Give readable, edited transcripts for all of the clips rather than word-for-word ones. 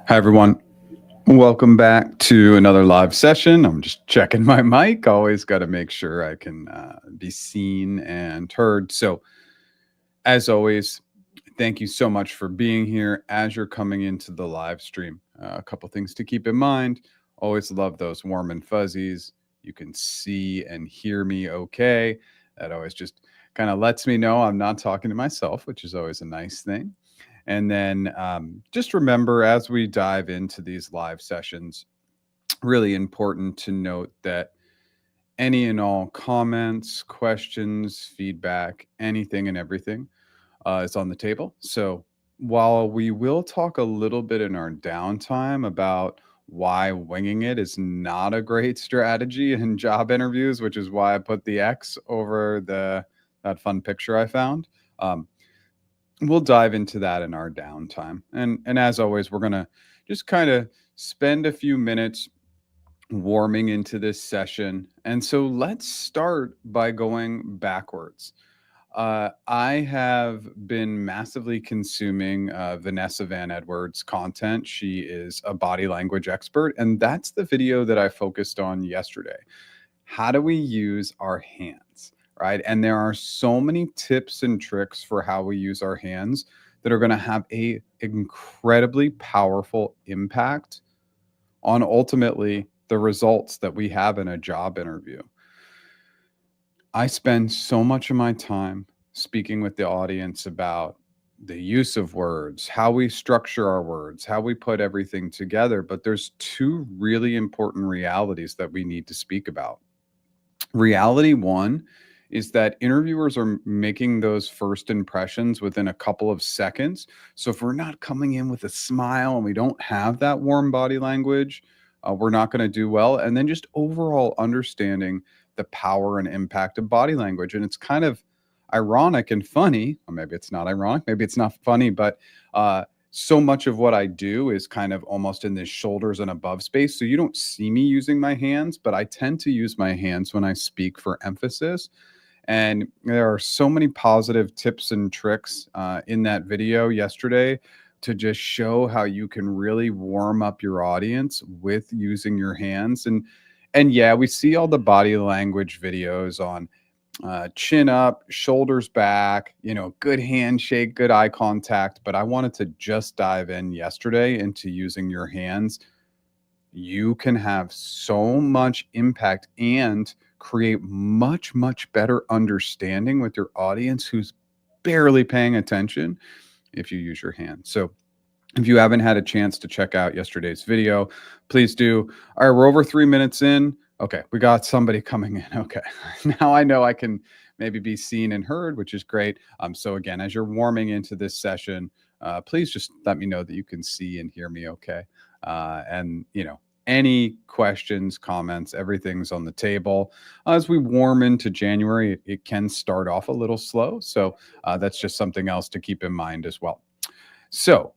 Hi, everyone. Welcome back to another live session. I'm just checking my mic. Always got to make sure I can be seen and heard. So, as always, thank you so much for being here as you're coming into the live stream. A couple things to keep in mind. Always love those warm and fuzzies. You can see and hear me okay. That always just kind of lets me know I'm not talking to myself, which is always a nice thing. And then just remember as we dive into these live sessions, really important to note that any and all comments, questions, feedback, anything and everything is on the table. So while we will talk a little bit in our downtime about why winging it is not a great strategy in job interviews, which is why I put the X over that fun picture I found. Um, we'll dive into that in our downtime. And as always, we're gonna just kind of spend a few minutes warming into this session. And so let's start by going backwards. I have been massively consuming Vanessa Van Edwards' content. She is a body language expert, and that's the video that I focused on yesterday. How do we use our hands, right? And there are so many tips and tricks for how we use our hands that are going to have a incredibly powerful impact on ultimately the results that we have in a job interview. I spend so much of my time speaking with the audience about the use of words, how we structure our words, how we put everything together. But there's two really important realities that we need to speak about. Reality one is that interviewers are making those first impressions within a couple of seconds. So if we're not coming in with a smile and we don't have that warm body language, we're not going to do well. And then just overall understanding the power and impact of body language. And it's kind of ironic and funny, or maybe it's not ironic, maybe it's not funny, but so much of what I do is kind of almost in this shoulders and above space. So you don't see me using my hands, but I tend to use my hands when I speak for emphasis. And there are so many positive tips and tricks in that video yesterday to just show how you can really warm up your audience with using your hands. And yeah, we see all the body language videos on chin up, shoulders back, good handshake, good eye contact. But I wanted to just dive in yesterday into using your hands. You can have so much impact and create much, much better understanding with your audience who's barely paying attention if you use your hands. So if you haven't had a chance to check out yesterday's video, please do. All right, we're over 3 minutes in. Okay, we got somebody coming in. Okay, now I know I can maybe be seen and heard, which is great. So again, as you're warming into this session, please just let me know that you can see and hear me okay. And any questions, comments, everything's on the table. As we warm into January, it can start off a little slow. So that's just something else to keep in mind as well. So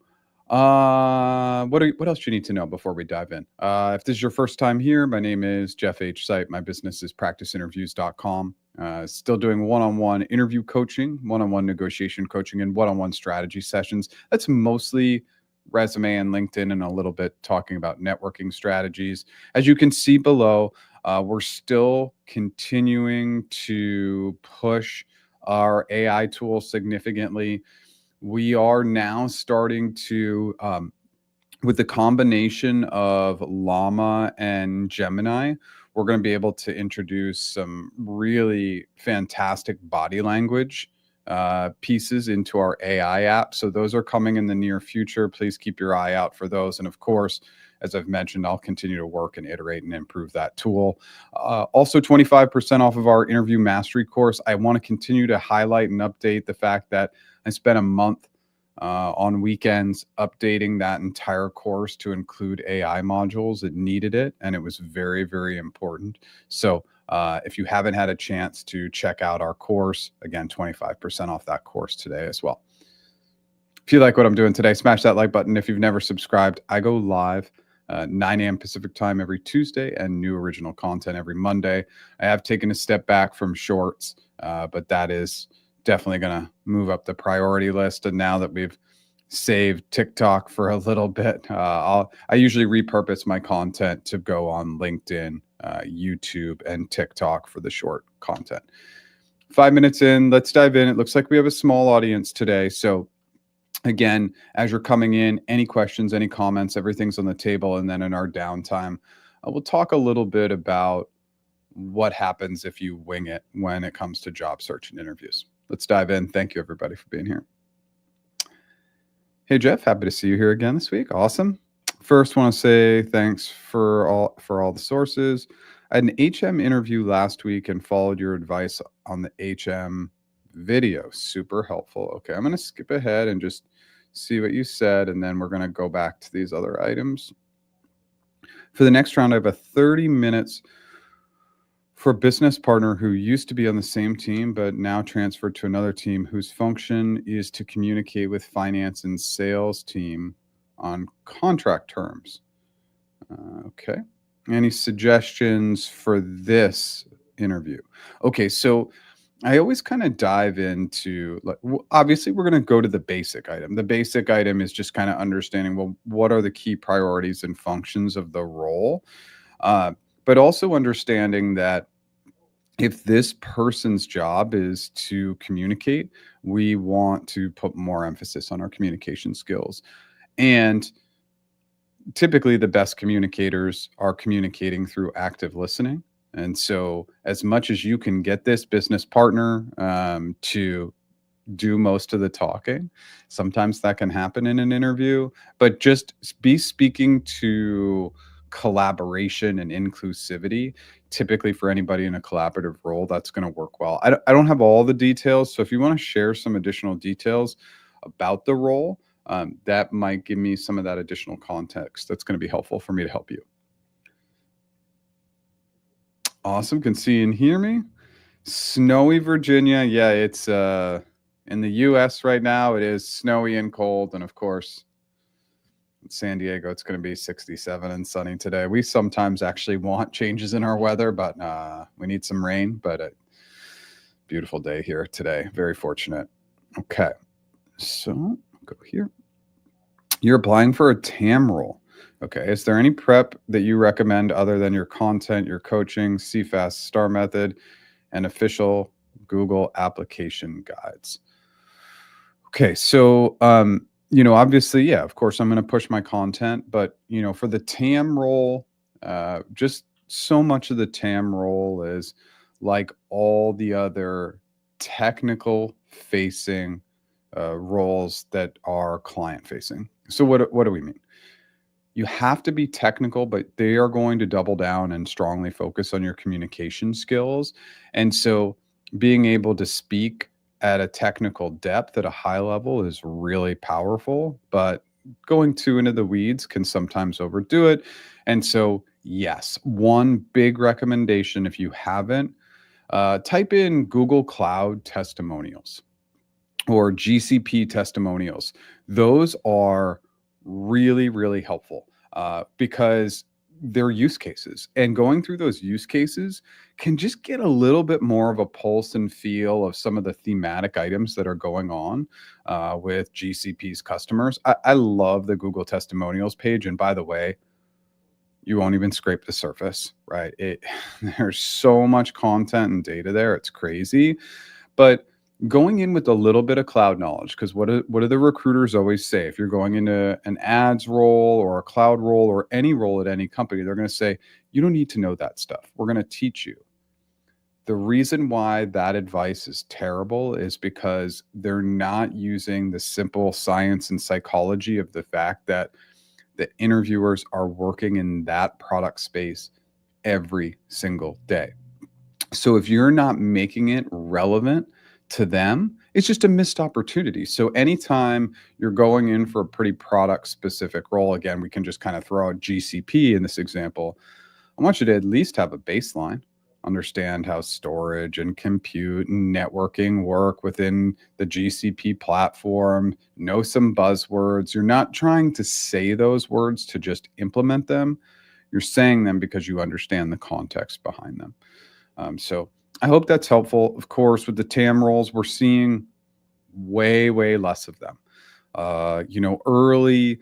what else do you need to know before we dive in? If this is your first time here, my name is Jeff H. Sipe. My business is practiceinterviews.com. Still doing one-on-one interview coaching, one-on-one negotiation coaching, and one-on-one strategy sessions. That's mostly resume and LinkedIn, and a little bit talking about networking strategies. As you can see below, we're still continuing to push our AI tool significantly. We are now starting to, with the combination of Llama and Gemini, we're going to be able to introduce some really fantastic body language pieces into our AI app. So those are coming in the near future. Please keep your eye out for those. And of course, as I've mentioned, I'll continue to work and iterate and improve that tool. Also, 25% off of our interview mastery course. I want to continue to highlight and update the fact that I spent a month on weekends updating that entire course to include AI modules. It needed it, and it was very, very important. So if you haven't had a chance to check out our course, again, 25% off that course today as well. If you like what I'm doing today, smash that like button. If you've never subscribed, I go live 9 a.m. Pacific time every Tuesday and new original content every Monday. I have taken a step back from shorts, but that is definitely going to move up the priority list. And now that we've save TikTok for a little bit. I usually repurpose my content to go on LinkedIn, YouTube, and TikTok for the short content. 5 minutes in, let's dive in. It looks like we have a small audience today. So again, as you're coming in, any questions, any comments, everything's on the table. And then in our downtime, we'll talk a little bit about what happens if you wing it when it comes to job search and interviews. Let's dive in. Thank you, everybody, for being here. Hey, Jeff, happy to see you here again this week. Awesome. First, want to say thanks for all the sources. I had an HM interview last week and followed your advice on the HM video. Super helpful. Okay, I'm going to skip ahead and just see what you said, and then we're going to go back to these other items. For the next round, I have a 30 minutes for a business partner who used to be on the same team but now transferred to another team whose function is to communicate with finance and sales team on contract terms. Okay. Any suggestions for this interview? Okay, so I always kind of dive into, like, obviously we're going to go to the basic item. The basic item is just kind of understanding, well, what are the key priorities and functions of the role? But also understanding that if this person's job is to communicate, we want to put more emphasis on our communication skills. And typically the best communicators are communicating through active listening. And so as much as you can get this business partner to do most of the talking, sometimes that can happen in an interview, but just be speaking to collaboration and inclusivity. Typically for anybody in a collaborative role, that's going to work well. I don't have all the details, so if you want to share some additional details about the role, that might give me some of that additional context. That's going to be helpful for me to help you. Awesome. Can see and hear me. Snowy Virginia. Yeah, it's in the US right now. It is snowy and cold. And of course, in San Diego, it's going to be 67 and sunny today. We sometimes actually want changes in our weather, but we need some rain. But a beautiful day here today. Very fortunate. Okay. So go here. You're applying for a TAM role. Okay. Is there any prep that you recommend other than your content, your coaching, CFAS, STAR method, and official Google application guides? Okay. So, obviously, yeah, of course, I'm going to push my content, but, for the TAM role, just so much of the TAM role is like all the other technical facing roles that are client facing. So what do we mean? You have to be technical, but they are going to double down and strongly focus on your communication skills. And so being able to speak at a technical depth at a high level is really powerful, but going too into the weeds can sometimes overdo it. And so, yes, one big recommendation, if you haven't, type in Google Cloud testimonials or GCP testimonials. Those are really, really helpful because they're use cases, and going through those use cases can just get a little bit more of a pulse and feel of some of the thematic items that are going on with GCP's customers. I love the Google testimonials page. And by the way, you won't even scrape the surface, right? There's so much content and data there. It's crazy. But going in with a little bit of cloud knowledge, because what do the recruiters always say? If you're going into an ads role or a cloud role or any role at any company, they're going to say, you don't need to know that stuff. We're going to teach you. The reason why that advice is terrible is because they're not using the simple science and psychology of the fact that the interviewers are working in that product space every single day. So if you're not making it relevant to them, it's just a missed opportunity. So anytime you're going in for a pretty product specific role, again, we can just kind of throw out GCP in this example. I want you to at least have a baseline, understand how storage and compute and networking work within the GCP platform, know some buzzwords. You're not trying to say those words to just implement them. You're saying them because you understand the context behind them. So I hope that's helpful. Of course, with the TAM roles, we're seeing way, way less of them. Early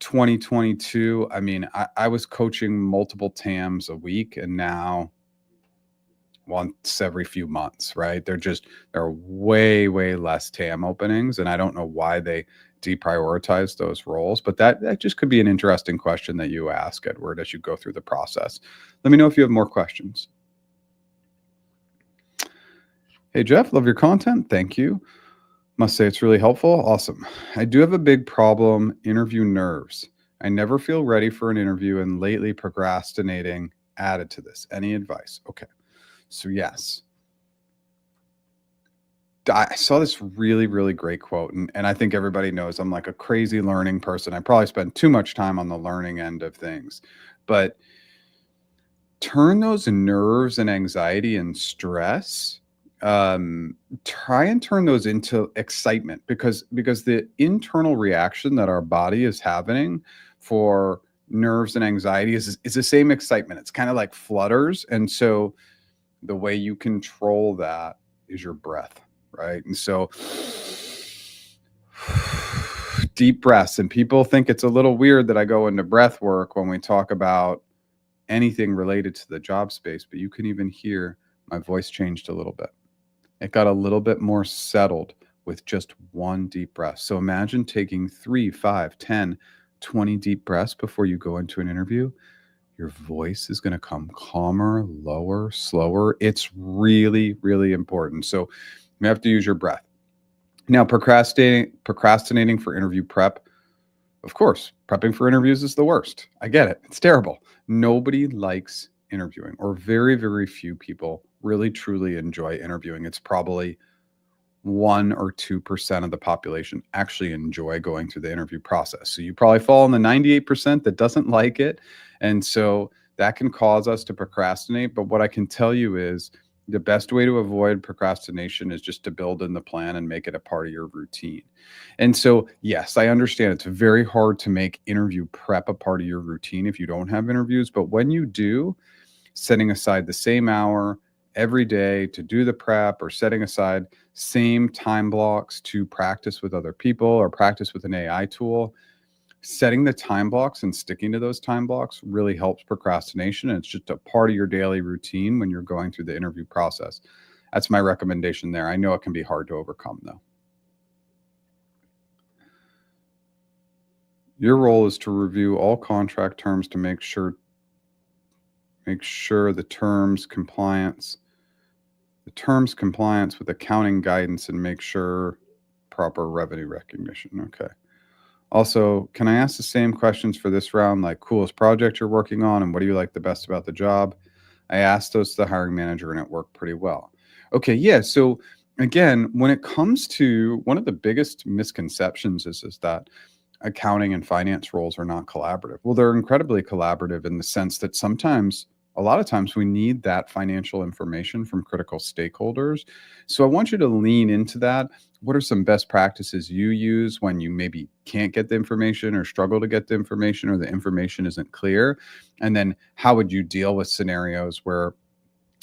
2022, I mean, I was coaching multiple TAMs a week, and now once every few months, right? There are way less TAM openings, and I don't know why they deprioritize those roles, but that just could be an interesting question that you ask, Edward, as you go through the process. Let me know if you have more questions. Hey, Jeff, love your content. Thank you. Must say it's really helpful. Awesome. I do have a big problem, interview nerves. I never feel ready for an interview, and lately procrastinating added to this. Any advice? Okay. So, yes, I saw this really great quote, and I think everybody knows I'm like a crazy learning person. I probably spend too much time on the learning end of things, but turn those nerves and anxiety and stress, try and turn those into excitement, because the internal reaction that our body is having for nerves and anxiety is the same excitement. It's kind of like flutters, and so the way you control that is your breath, right? And so deep breaths, and people think it's a little weird that I go into breath work when we talk about anything related to the job space, but you can even hear my voice changed a little bit. It got a little bit more settled with just one deep breath. So imagine taking 3, 5, 10, 20 deep breaths before you go into an interview. Your voice is going to come calmer, lower, slower. It's really important. So you have to use your breath. Now, procrastinating for interview prep. Of course, prepping for interviews is the worst. I get it. It's terrible. Nobody likes interviewing, or very few people really truly enjoy interviewing. It's probably 1 or 2% of the population actually enjoy going through the interview process. So you probably fall in the 98% that doesn't like it. And so that can cause us to procrastinate. But what I can tell you is the best way to avoid procrastination is just to build in the plan and make it a part of your routine. And so, yes, I understand it's very hard to make interview prep a part of your routine if you don't have interviews. But when you do, setting aside the same hour every day to do the prep, or setting aside same time blocks to practice with other people or practice with an AI tool, setting the time blocks and sticking to those time blocks really helps procrastination. And it's just a part of your daily routine when you're going through the interview process. That's my recommendation there. I know it can be hard to overcome, though. Your role is to review all contract terms to make sure the terms compliance with accounting guidance, and make sure proper revenue recognition. Okay. Also, can I ask the same questions for this round, like coolest project you're working on and what do you like the best about the job? I asked those to the hiring manager and it worked pretty well. Okay, yeah. So again, when it comes to one of the biggest misconceptions is that accounting and finance roles are not collaborative. Well, they're incredibly collaborative in the sense that a lot of times we need that financial information from critical stakeholders. So I want you to lean into that. What are some best practices you use when you maybe can't get the information or struggle to get the information, or the information isn't clear? And then how would you deal with scenarios where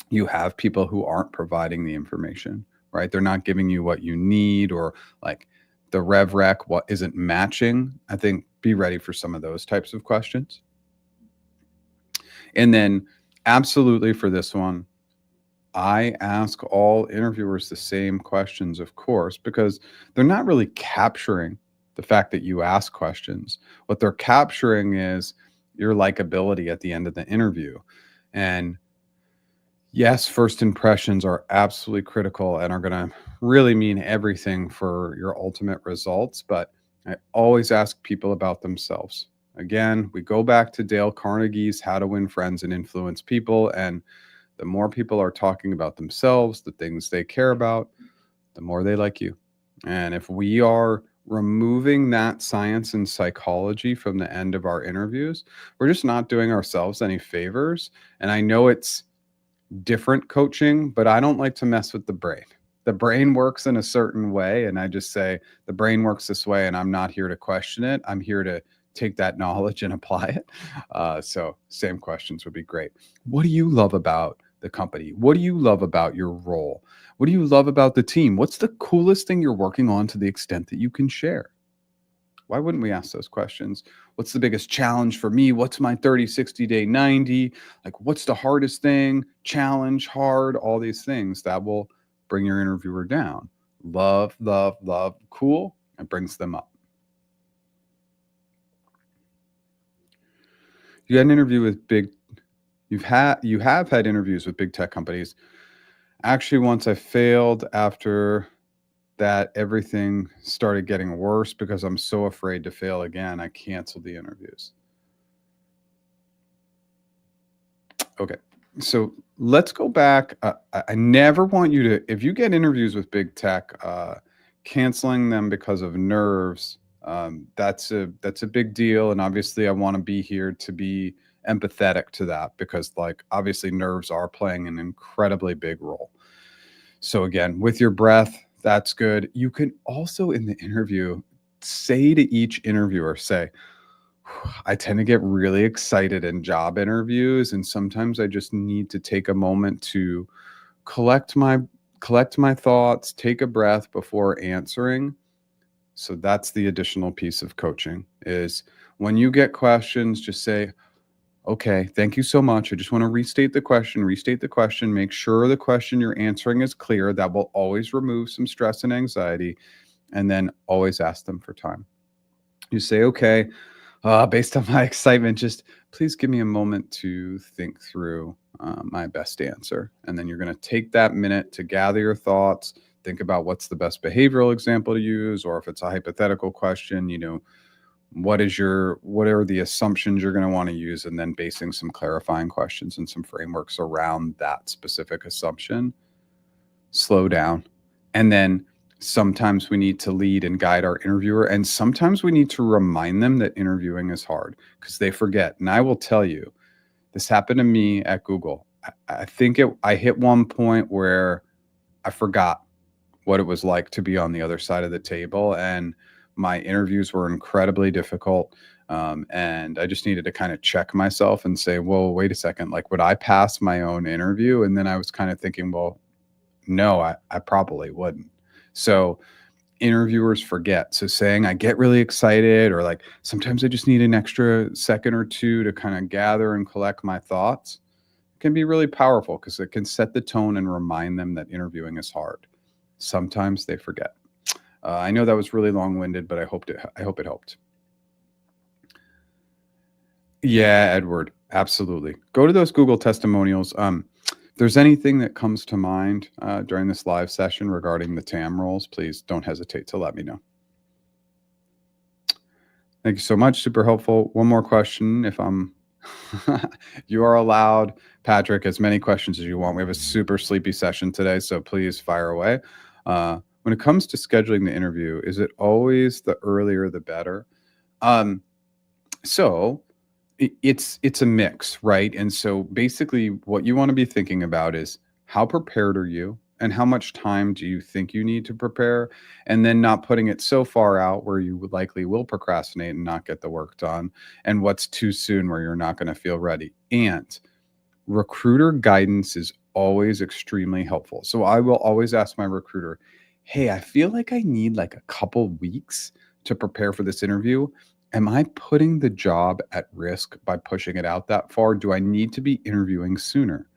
you have people who aren't providing the information, right? They're not giving you what you need, or like the rev rec, what isn't matching? I think be ready for some of those types of questions. And then absolutely for this one, I ask all interviewers the same questions, of course, because they're not really capturing the fact that you ask questions. What they're capturing is your likability at the end of the interview. And yes, first impressions are absolutely critical and are going to really mean everything for your ultimate results. But I always ask people about themselves. Again, we go back to Dale Carnegie's How to Win Friends and Influence People. And the more people are talking about themselves, the things they care about, the more they like you. And if we are removing that science and psychology from the end of our interviews, we're just not doing ourselves any favors. And I know it's different coaching, but I don't like to mess with the brain. The brain works in a certain way. And I just say the brain works this way, and I'm not here to question it. I'm here to take that knowledge and apply it. So same questions would be great. What do you love about the company? What do you love about your role? What do you love about the team? What's the coolest thing you're working on to the extent that you can share? Why wouldn't we ask those questions? What's the biggest challenge for me? What's my 30, 60 day, 90? Like, what's the hardest thing? Challenge, hard, all these things that will bring your interviewer down. Love, love, love, cool. It brings them up. You had an interview with you have had interviews with big tech companies. Actually, once I failed after that, everything started getting worse because I'm so afraid to fail again. I canceled the interviews. Okay. So let's go back. I never want you to, if you get interviews with big tech, canceling them because of nerves, that's a big deal. And obviously, I want to be here to be empathetic to that because, like, obviously, nerves are playing an incredibly big role. So again, with your breath, that's good. You can also in the interview say to each interviewer, say, I tend to get really excited in job interviews, and sometimes I just need to take a moment to collect my collect my thoughts, take a breath before answering. So that's the additional piece of coaching is when you get questions, just say, okay, thank you so much. I just want to restate the question, make sure the question you're answering is clear. That will always remove some stress and anxiety. And then always ask them for time. You say, okay, based on my excitement, just please give me a moment to think through my best answer. And then you're going to take that minute to gather your thoughts, think about what's the best behavioral example to use, or if it's a hypothetical question, what are the assumptions you're going to want to use, and then basing some clarifying questions and some frameworks around that specific assumption. Slow down. And then sometimes we need to lead and guide our interviewer, and sometimes we need to remind them that interviewing is hard because they forget. And I will tell you, this happened to me at Google. I think I hit one point where I forgot what it was like to be on the other side of the table, and my interviews were incredibly difficult. And I just needed to kind of check myself and say, whoa, wait a second, like, would I pass my own interview? And then I was kind of thinking, well, no, I probably wouldn't. So interviewers forget. So saying I get really excited, or like sometimes I just need an extra second or two to kind of gather and collect my thoughts, can be really powerful because it can set the tone and remind them that interviewing is hard. Sometimes they forget. I know that was really long-winded, but I hope it helped. Yeah, Edward, absolutely. Go to those Google testimonials. If there's anything that comes to mind during this live session regarding the TAM roles, please don't hesitate to let me know. Thank you so much. Super helpful. One more question. If I'm, you are allowed, Patrick, as many questions as you want. We have a super sleepy session today, so please fire away. When it comes to scheduling the interview, is it always the earlier the better? So it's a mix, right? And so basically what you want to be thinking about is how prepared are you and how much time do you think you need to prepare, and then not putting it so far out where you likely will procrastinate and not get the work done, and what's too soon where you're not going to feel ready. And recruiter guidance is always extremely helpful. So I will always ask my recruiter, hey, I feel like I need like a couple weeks to prepare for this interview. Am I putting the job at risk by pushing it out that far? Do I need to be interviewing sooner?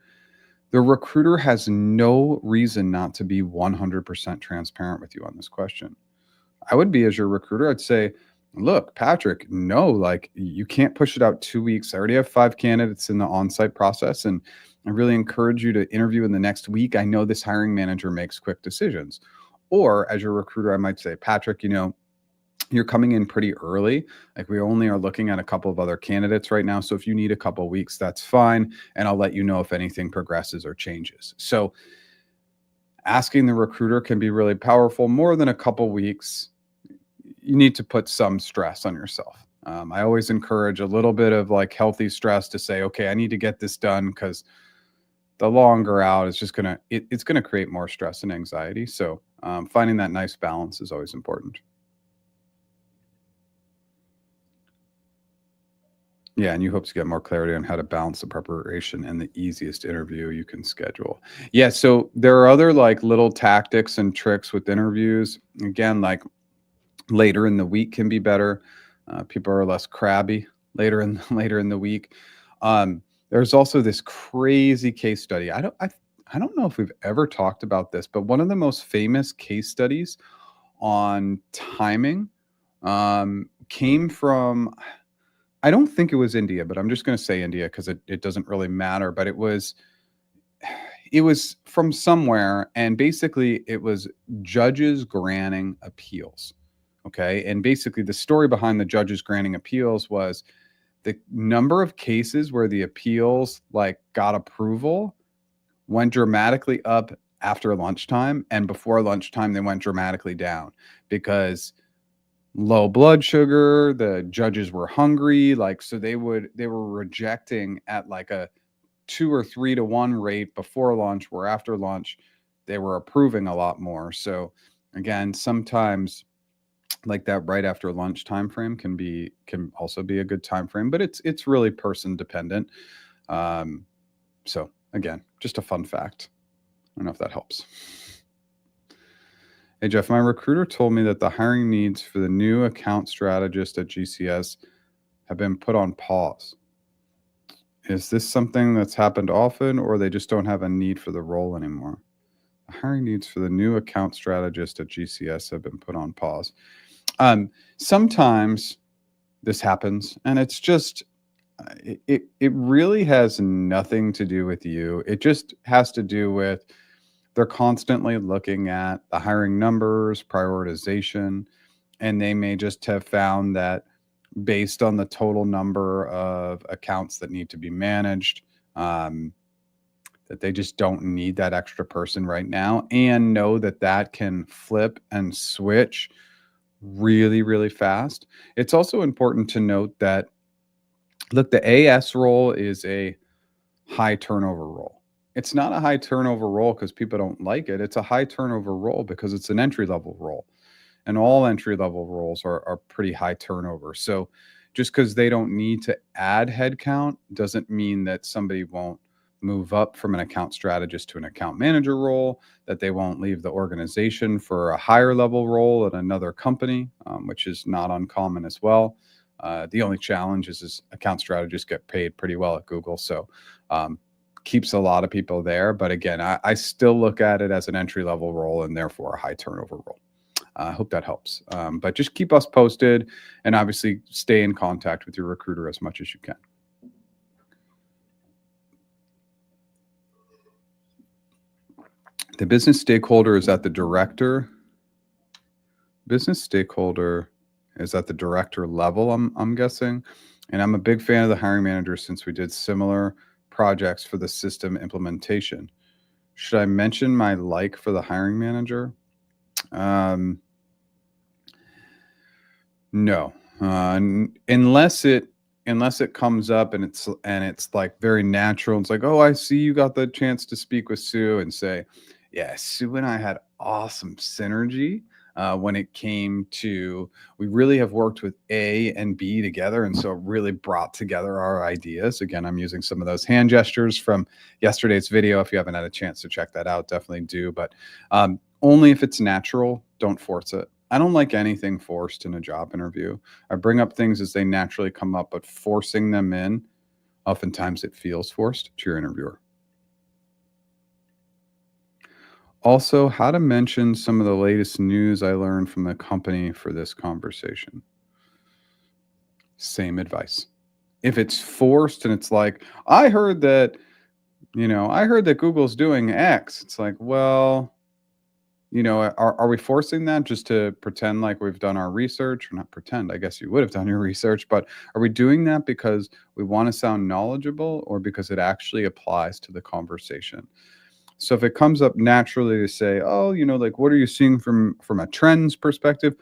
The recruiter has no reason not to be 100% transparent with you on this question. I would be, as your recruiter, I'd say, look, Patrick, no, like, you can't push it out 2 weeks. I already have 5 candidates in the on-site process, and I really encourage you to interview in the next week. I know this hiring manager makes quick decisions. Or as your recruiter, I might say, Patrick, you're coming in pretty early. Like, we only are looking at a couple of other candidates right now. So if you need a couple of weeks, that's fine. And I'll let you know if anything progresses or changes. So asking the recruiter can be really powerful. More than a couple weeks, you need to put some stress on yourself. I always encourage a little bit of like healthy stress to say, okay, I need to get this done, because the longer out, it's just it's gonna create more stress and anxiety. So finding that nice balance is always important. Yeah, and you hope to get more clarity on how to balance the preparation and the easiest interview you can schedule. Yeah, so there are other like little tactics and tricks with interviews. Again, like, Later in the week can be better. People are less crabby later in the week. There's also this crazy case study. I don't know if we've ever talked about this, but one of the most famous case studies on timing came from, I don't think it was India, but I'm just going to say India because it doesn't really matter. But it was from somewhere, and basically it was judges granting appeals. Okay, and basically the story behind the judges granting appeals was the number of cases where the appeals like got approval went dramatically up after lunchtime, and before lunchtime they went dramatically down because low blood sugar, the judges were hungry, like so they were rejecting at like a 2 or 3 to 1 rate before lunch, where after lunch they were approving a lot more. So again, sometimes like that right after lunch time frame can also be a good time frame, but it's really person dependent. So again, just a fun fact. I don't know if that helps. Hey Jeff, my recruiter told me that the hiring needs for the new account strategist at GCS have been put on pause. Is this something that's happened often, or they just don't have a need for the role anymore? The hiring needs for the new account strategist at GCS have been put on pause. Sometimes this happens, and it's just it really has nothing to do with you. It just has to do with they're constantly looking at the hiring numbers, prioritization, and they may just have found that based on the total number of accounts that need to be managed, that they just don't need that extra person right now, and know that that can flip and switch really, really fast. It's also important to note that, look, the AS role is a high turnover role. It's not a high turnover role because people don't like it. It's a high turnover role because it's an entry level role. And all entry level roles are pretty high turnover. So just because they don't need to add headcount doesn't mean that somebody won't move up from an account strategist to an account manager role, that they won't leave the organization for a higher level role at another company, which is not uncommon as well. The only challenge is account strategists get paid pretty well at Google. So keeps a lot of people there. But again, I still look at it as an entry level role and therefore a high turnover role. I hope that helps. But just keep us posted and obviously stay in contact with your recruiter as much as you can. The business stakeholder is at the director. Business stakeholder is at the director level, I'm guessing. And I'm a big fan of the hiring manager since we did similar projects for the system implementation. Should I mention my like for the hiring manager? No, unless it comes up and it's like very natural. It's like, oh, I see you got the chance to speak with Sue, and say, yeah, Sue and I had awesome synergy when it came to, we really have worked with A and B together, and so it really brought together our ideas. Again, I'm using some of those hand gestures from yesterday's video. If you haven't had a chance to check that out, definitely do. But only if it's natural, don't force it. I don't like anything forced in a job interview. I bring up things as they naturally come up, but forcing them in, oftentimes it feels forced to your interviewer. Also, how to mention some of the latest news I learned from the company for this conversation. Same advice. If it's forced and it's like, I heard that Google's doing X, it's like, well, are we forcing that just to pretend like we've done our research? Or not pretend, I guess you would have done your research, but are we doing that because we want to sound knowledgeable or because it actually applies to the conversation? So if it comes up naturally to say, oh, like, what are you seeing from a trends perspective?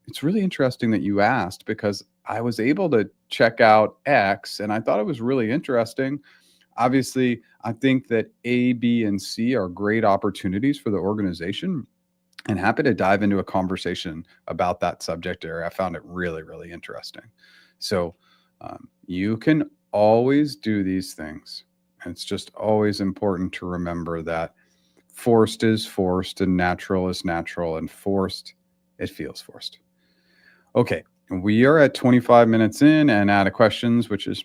It's really interesting that you asked, because I was able to check out X and I thought it was really interesting. Obviously, I think that A, B, and C are great opportunities for the organization, and happy to dive into a conversation about that subject area. I found it really, really interesting. So you can always do these things. It's just always important to remember that forced is forced and natural is natural, and forced, it feels forced. Okay, we are at 25 minutes in and out of questions, which is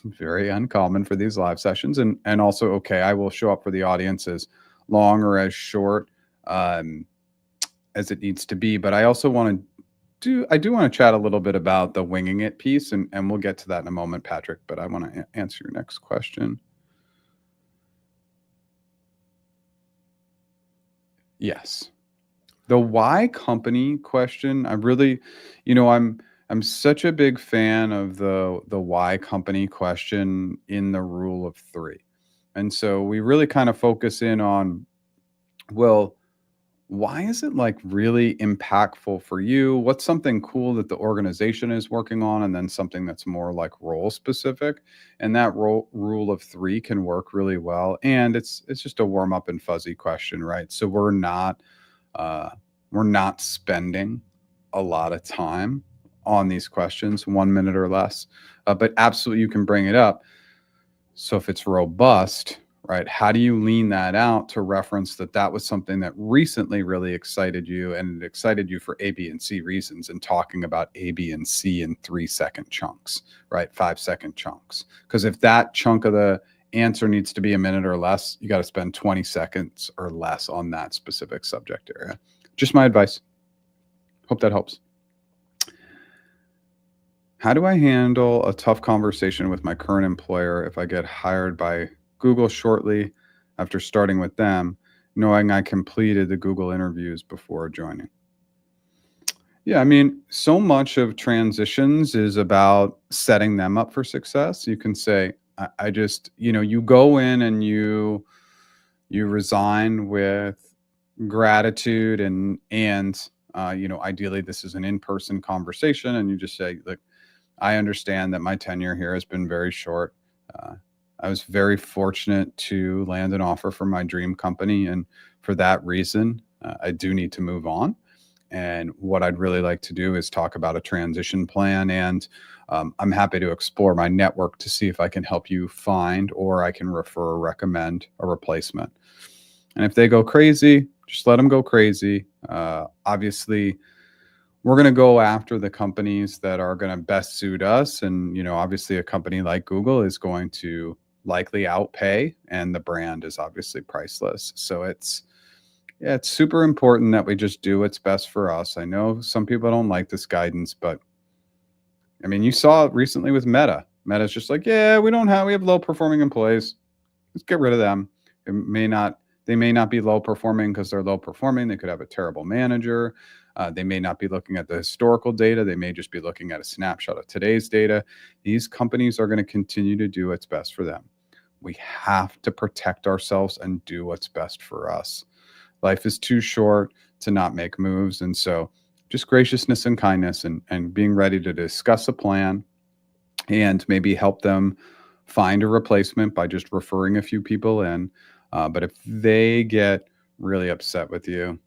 very uncommon for these live sessions. And also, okay, I will show up for the audience as long or as short um, as it needs to be. But I also want to I do want to chat a little bit about the winging it piece, and we'll get to that in a moment, Patrick. But I want to answer your next question. Yes. The why company question, I really, I'm such a big fan of the why company question in the rule of 3. And so we really kind of focus in on, well, why is it like really impactful for you? What's something cool that the organization is working on? And then something that's more like role specific. And that rule of 3 can work really well. And it's just a warm up and fuzzy question, right? So uh, we're not spending a lot of time on these questions, 1 minute or less, but absolutely you can bring it up. So if it's robust, right, how do you lean that out to reference that that was something that recently really excited you and it excited you for A, B, and C reasons, and talking about A, B, and C in 3-second chunks, right, 5-second chunks. Because if that chunk of the answer needs to be a minute or less, you got to spend 20 seconds or less on that specific subject area. Just my advice. Hope that helps. How do I handle a tough conversation with my current employer if I get hired by Google shortly after starting with them, knowing I completed the Google interviews before joining? Yeah, I mean, so much of transitions is about setting them up for success. You can say, I just, you go in and you resign with gratitude and ideally this is an in-person conversation, and you just say, look, I understand that my tenure here has been very short. uh, I was very fortunate to land an offer from my dream company, and for that reason I do need to move on. And what I'd really like to do is talk about a transition plan, and I'm happy to explore my network to see if I can help you find, or I can refer or recommend a replacement. And if they go crazy, just let them go crazy. Obviously, we're going to go after the companies that are going to best suit us. And, obviously, a company like Google is going to likely outpay, and the brand is obviously priceless. So yeah, it's super important that we just do what's best for us. I know some people don't like this guidance, but I mean, you saw it recently with Meta. Meta's just like, yeah, we have low performing employees. Let's get rid of them. They may not be low performing because they're low performing. They could have a terrible manager. They may not be looking at the historical data. They may just be looking at a snapshot of today's data. These companies are going to continue to do what's best for them. We have to protect ourselves and do what's best for us. Life is too short to not make moves. And so just graciousness and kindness, and being ready to discuss a plan and maybe help them find a replacement by just referring a few people in. But if they get really upset with you,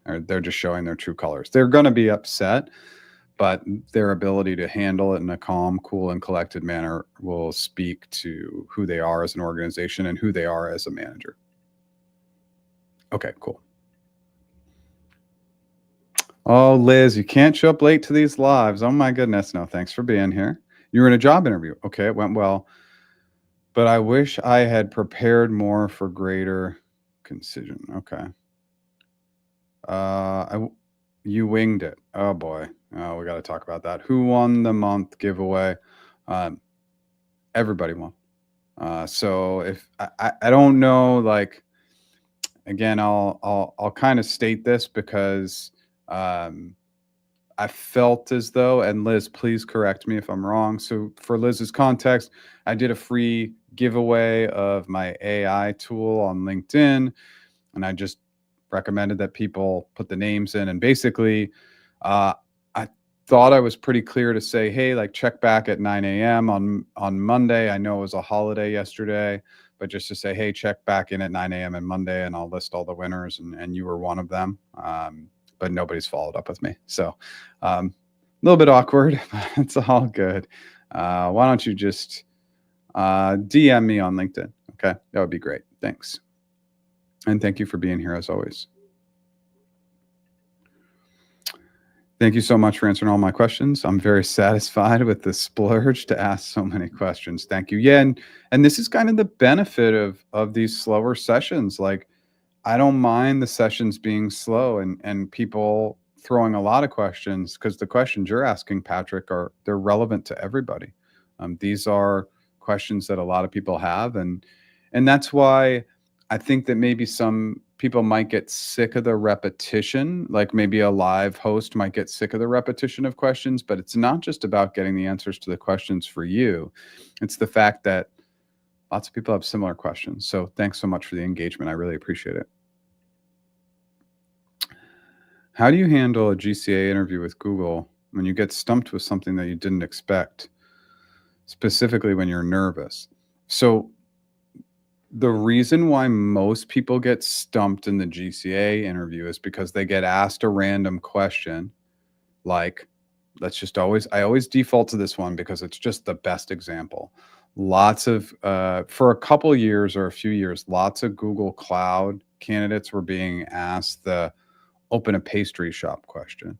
or they're just showing their true colors. They're going to be upset, but their ability to handle it in a calm, cool, and collected manner will speak to who they are as an organization and who they are as a manager. Okay, cool. Oh, Liz, you can't show up late to these lives. Oh my goodness. No, thanks for being here. You were in a job interview. Okay, it went well, but I wish I had prepared more for greater concision. Okay. You winged it. Oh boy. Oh, we got to talk about that. Who won the month giveaway? Um, Everybody won. So if I don't know, like, again, I'll kind of state this because um, I felt as though, and Liz, please correct me if I'm wrong. So for Liz's context, I did a free giveaway of my AI tool on LinkedIn, and I just recommended that people put the names in. And basically, I thought I was pretty clear to say, hey, like, check back at 9 a.m. on Monday. I know it was a holiday yesterday, but just to say, hey, check back in at 9 a.m. on Monday, and I'll list all the winners, and you were one of them. But nobody's followed up with me. So a little bit awkward, but it's all good. Why don't you just DM me on LinkedIn? Okay, that would be great. Thanks. And thank you for being here as always. Thank you so much for answering all my questions. I'm very satisfied with the splurge to ask so many questions. Thank you. Yeah, and this is kind of the benefit of these slower sessions. Like, I don't mind the sessions being slow and people throwing a lot of questions, because the questions you're asking, Patrick, they're relevant to everybody. These are questions that a lot of people have, and that's why I think that maybe some people might get sick of the repetition. Like, maybe a live host might get sick of the repetition of questions, but it's not just about getting the answers to the questions for you. It's the fact that lots of people have similar questions. So thanks so much for the engagement. I really appreciate it. How do you handle a GCA interview with Google when you get stumped with something that you didn't expect, specifically when you're nervous? So, the reason why most people get stumped in the GCA interview is because they get asked a random question, like, I always default to this one because it's just the best example. Lots of, for a couple years or a few years, lots of Google Cloud candidates were being asked the open a pastry shop question.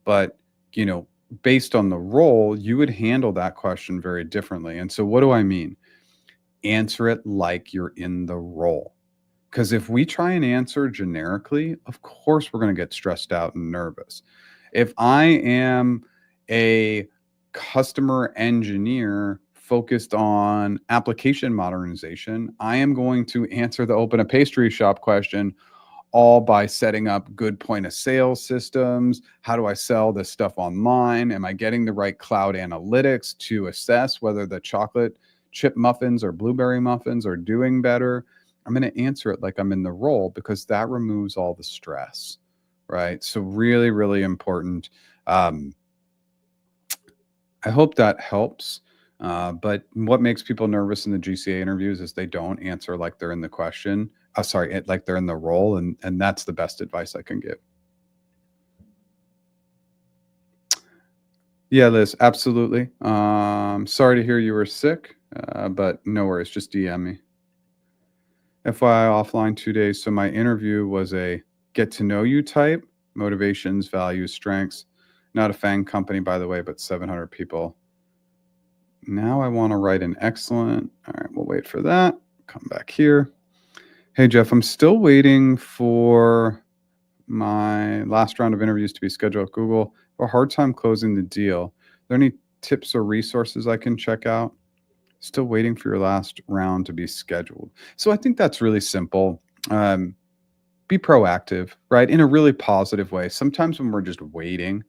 But, you know, based on the role, you would handle that question very differently. And so, what do I mean? Answer it like you're in the role. Because if we try and answer generically, of course, we're going to get stressed out and nervous. If I am a customer engineer focused on application modernization, I am going to answer the open a pastry shop question all by setting up good point of sale systems. How do I sell this stuff online? Am I getting the right cloud analytics to assess whether the chocolate chip muffins or blueberry muffins are doing better? I'm going to answer it like I'm in the role, because that removes all the stress, right? So really, really important. Um, I hope that helps. But what makes people nervous in the GCA interviews is they don't answer like they're in the question. Like they're in the role, and that's the best advice I can give. Yeah, Liz, absolutely. Sorry to hear you were sick, but no worries. Just DM me. FYI, offline 2 days. So my interview was a get to know you type, motivations, values, strengths. Not a FANG company, by the way, but 700 people. Now I want to write an excellent. All right, we'll wait for that. Come back here. Hey, Jeff, I'm still waiting for my last round of interviews to be scheduled at Google. I have a hard time closing the deal. Are there any tips or resources I can check out? Still waiting for your last round to be scheduled. So I think that's really simple. Be proactive, right? In a really positive way. Sometimes when we're just waiting,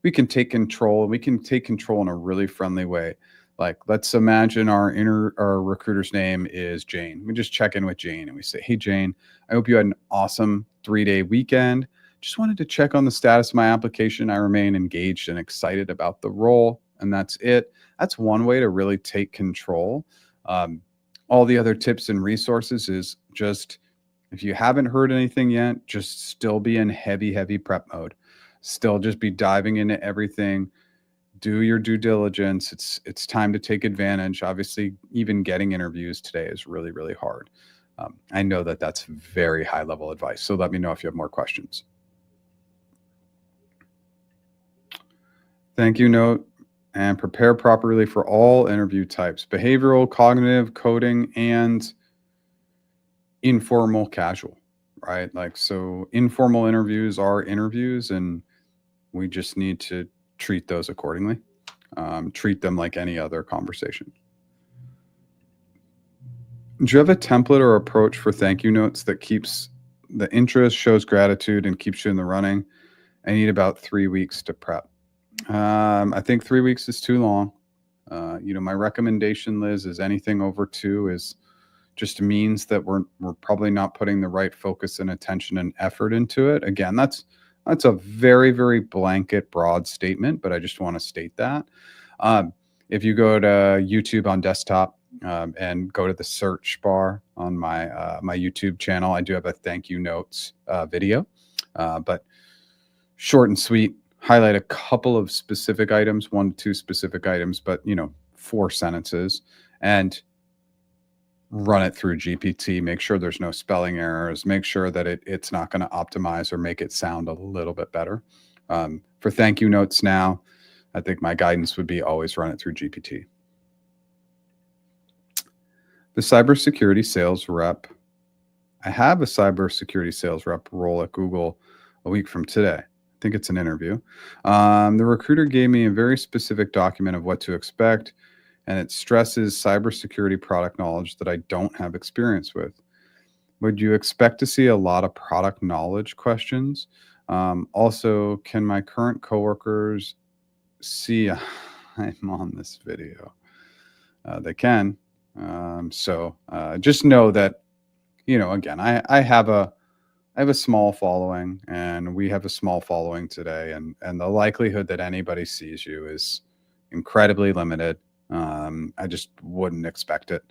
we can take control. We can take control in a really friendly way. Like, let's imagine our recruiter's name is Jane. We just check in with Jane and we say, "Hey, Jane, I hope you had an awesome 3-day weekend. Just wanted to check on the status of my application. I remain engaged and excited about the role." And that's it. That's one way to really take control. Um, all the other tips and resources is just, if you haven't heard anything yet, just still be in heavy, heavy prep mode. Still just be diving into everything. Do your due diligence. It's time to take advantage. Obviously, even getting interviews today is really, really hard. I know that that's very high level advice. So let me know if you have more questions. Thank you note, and prepare properly for all interview types: behavioral, cognitive, coding, and informal, casual, right? Like, so informal interviews are interviews, and we just need to treat those accordingly. Treat them like any other conversation. Do you have a template or approach for thank you notes that keeps the interest, shows gratitude, and keeps you in the running? I need about 3 weeks to prep. I think 3 weeks is too long. My recommendation, Liz, is anything over 2 is just means that we're probably not putting the right focus and attention and effort into it. Again, that's a very, very blanket, broad statement, but I just want to state that. If you go to YouTube on desktop, and go to the search bar on my YouTube channel, I do have a thank you notes video, but short and sweet. Highlight a couple of specific items, 1 to 2 specific items, but 4 sentences, and run it through GPT. Make sure there's no spelling errors. Make sure that it's not going to optimize or make it sound a little bit better. For thank you notes now, I think my guidance would be always run it through GPT. The cybersecurity sales rep. I have a cybersecurity sales rep role at Google a week from today. I think it's an interview. The recruiter gave me a very specific document of what to expect, and it stresses cybersecurity product knowledge that I don't have experience with. Would you expect to see a lot of product knowledge questions? Also, can my current coworkers see I'm on this video? They can. Just know that, again, I have a small following, and we have a small following today, and the likelihood that anybody sees you is incredibly limited. I just wouldn't expect it.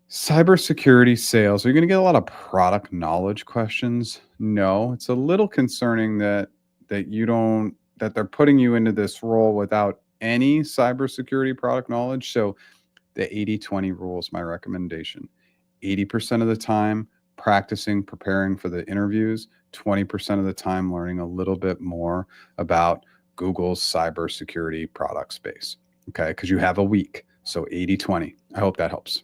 Cybersecurity sales, are you going to get a lot of product knowledge questions? No, it's a little concerning that they're putting you into this role without any cybersecurity product knowledge. So the 80-20 rule is my recommendation. 80% of the time practicing, preparing for the interviews, 20% of the time learning a little bit more about Google's cybersecurity product space. Okay, because you have a week. So 80-20. I hope that helps.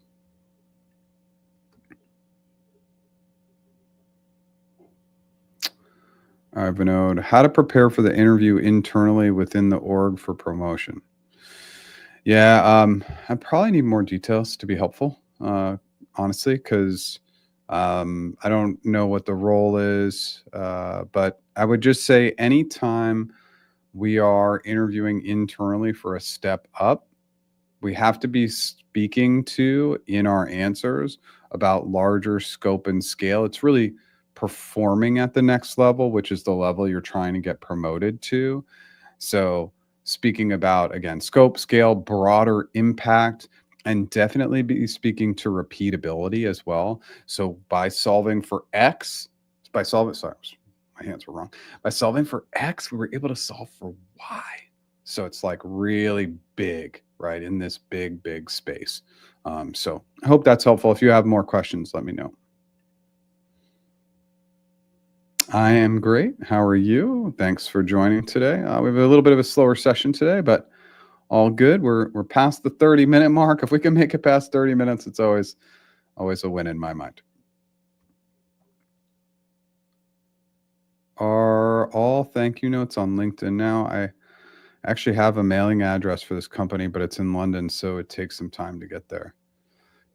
All right, Vinod, how to prepare for the interview internally within the org for promotion? Yeah, I probably need more details to be helpful, honestly, because I don't know what the role is. But I would just say anytime we are interviewing internally for a step up, we have to be speaking to in our answers about larger scope and scale. It's really performing at the next level, which is the level you're trying to get promoted to. So speaking about, again, scope, scale, broader impact, and definitely be speaking to repeatability as well. So by solving for X, sorry, my hands were wrong. By solving for X, we were able to solve for Y. So it's like really big, right, in this big space. So I hope that's helpful. If you have more questions, let me know. I am great. How are you? Thanks for joining today. We have a little bit of a slower session today, but all good. We're past the 30-minute mark. If we can make it past 30 minutes, it's always a win in my mind. Are all thank you notes on LinkedIn now? I actually have a mailing address for this company, but it's in London, so it takes some time to get there.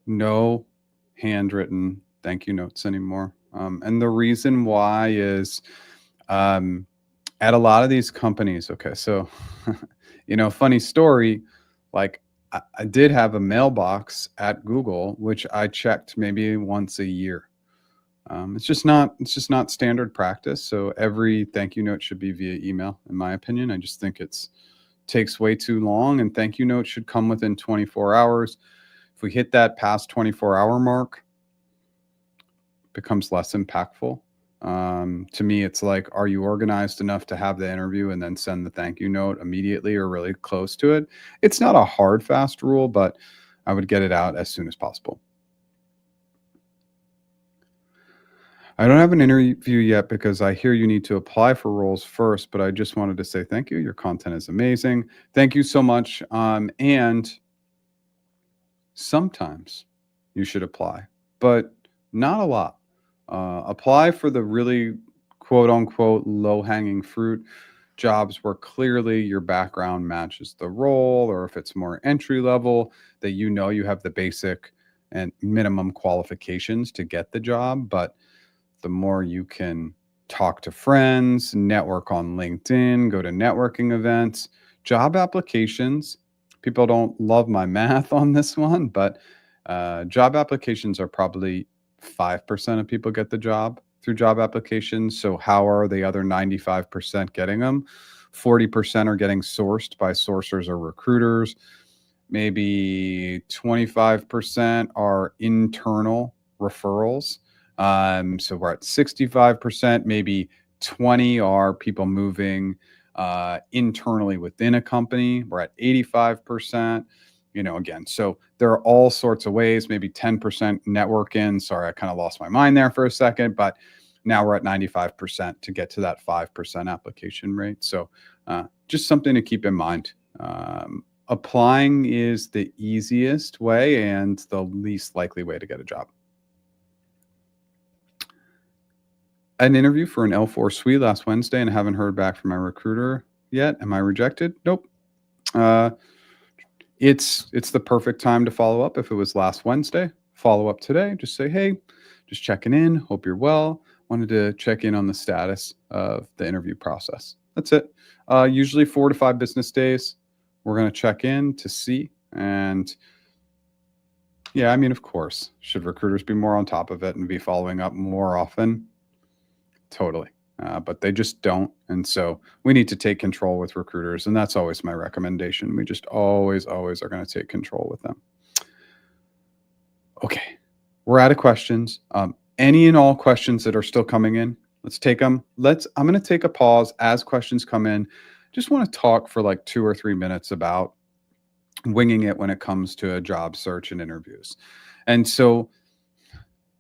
No handwritten thank you notes anymore. And the reason why is at a lot of these companies, okay, so, funny story, like I did have a mailbox at Google, which I checked maybe once a year. It's just not standard practice. So every thank you note should be via email, in my opinion. I just think takes way too long, and thank you notes should come within 24 hours. If we hit that past 24-hour mark, it becomes less impactful. To me, it's like, are you organized enough to have the interview and then send the thank you note immediately or really close to it? It's not a hard, fast rule, but I would get it out as soon as possible. I don't have an interview yet because I hear you need to apply for roles first, but I just wanted to say thank you. Your content is amazing. Thank you so much. And sometimes you should apply, but not a lot. Apply for the really quote unquote low hanging fruit jobs where clearly your background matches the role, or if it's more entry level, that you have the basic and minimum qualifications to get the job. But the more you can talk to friends, network on LinkedIn, go to networking events, job applications. People don't love my math on this one, but job applications are probably 5% of people get the job through job applications. So how are the other 95% getting them? 40% are getting sourced by sourcers or recruiters. Maybe 25% are internal referrals. So we're at 65%, maybe 20 are people moving internally within a company. We're at 85%, again, so there are all sorts of ways, maybe 10% network in. Sorry, I kind of lost my mind there for a second, but Now we're at 95% to get to that 5% application rate. So just something to keep in mind. Applying is the easiest way and the least likely way to get a job. An interview for an L4 suite last Wednesday and haven't heard back from my recruiter yet. Am I rejected? Nope. It's the perfect time to follow up. If it was last Wednesday, follow up today. Just say, hey, just checking in. Hope you're well. Wanted to check in on the status of the interview process. That's it. Usually 4 to 5 business days. We're going to check in to see. And yeah, I mean, of course, should recruiters be more on top of it and be following up more often? Totally. But they just don't. And so we need to take control with recruiters. And that's always my recommendation. We just always are going to take control with them. Okay. We're out of questions. Any and all questions that are still coming in, let's take them. I'm going to take a pause as questions come in. Just want to talk for like 2 or 3 minutes about winging it when it comes to a job search and interviews. And so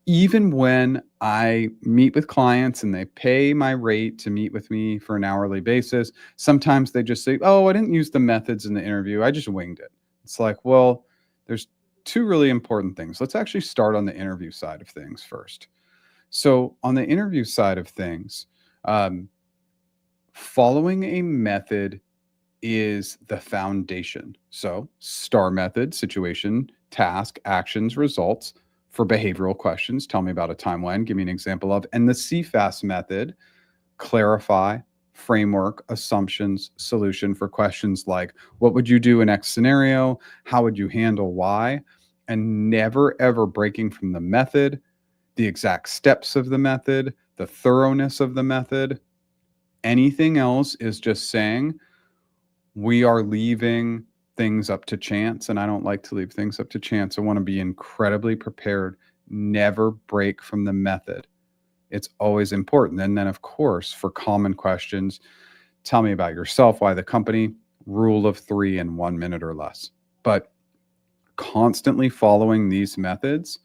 even when I meet with clients and they pay my rate to meet with me for an hourly basis, sometimes they just say, oh, I didn't use the methods in the interview. I just winged it. It's like, well, there's 2 really important things. Let's actually start on the interview side of things first. So on the interview side of things, following a method is the foundation. So STAR method, situation, task, actions, results. For behavioral questions, tell me about a time when, give me an example of. And the CFAS method, clarify, framework, assumptions, solution, for questions like, what would you do in X scenario? How would you handle Y? And never, ever breaking from the method, the exact steps of the method, the thoroughness of the method. Anything else is just saying, we are leaving things up to chance, and I don't like to leave things up to chance. I want to be incredibly prepared. Never break from the method. It's always important. And then, of course, for common questions, tell me about yourself, why the company, rule of 3 in 1 minute or less. But constantly following these methods